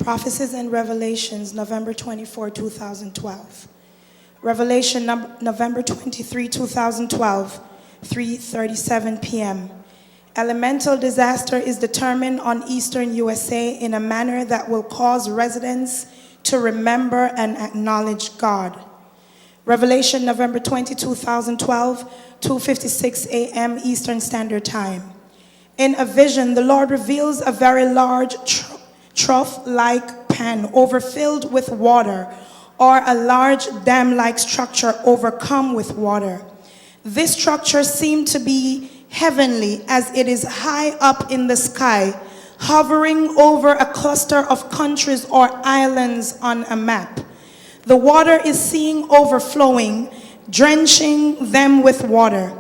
Prophecies and Revelations, November 24, 2012. Revelation November 23, 2012, 3:37 p.m. Elemental disaster is determined on eastern USA in a manner that will cause residents to remember and acknowledge God. Revelation November 20, 2012, 2:56 a.m. Eastern Standard Time. In a vision, the Lord reveals a very large trough-like pan overfilled with water, or a large dam-like structure overcome with water. This structure seemed to be heavenly, as it is high up in the sky, hovering over a cluster of countries or islands on a map. The water is seen overflowing, drenching them with water.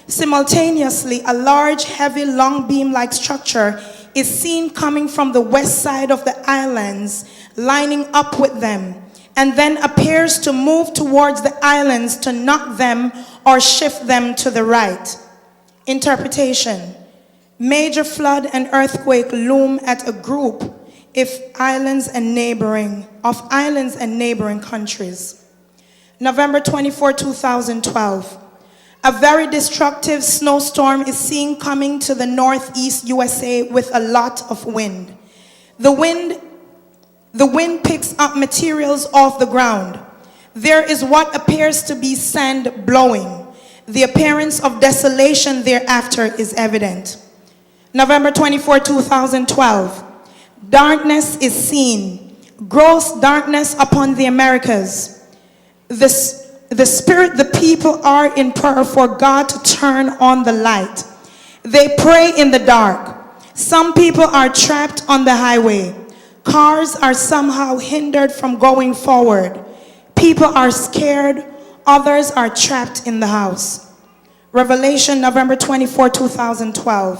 Simultaneously, a large, heavy, long beam-like structure is seen coming from the west side of the islands, lining up with them, and then appears to move towards the islands to knock them or shift them to the right. Interpretation: major flood and earthquake loom at a group of islands and neighboring countries. November 24, 2012. A very destructive snowstorm is seen coming to the northeast USA with a lot of wind. The wind picks up materials off the ground. There is what appears to be sand blowing. The appearance of desolation thereafter is evident. November 24, 2012. Darkness is seen. Gross darkness upon the Americas. The people are in prayer for God to turn on the light. They pray in the dark. Some people are trapped on the highway. Cars are somehow hindered from going forward. People are scared. Others are trapped in the house. Revelation November 24, 2012.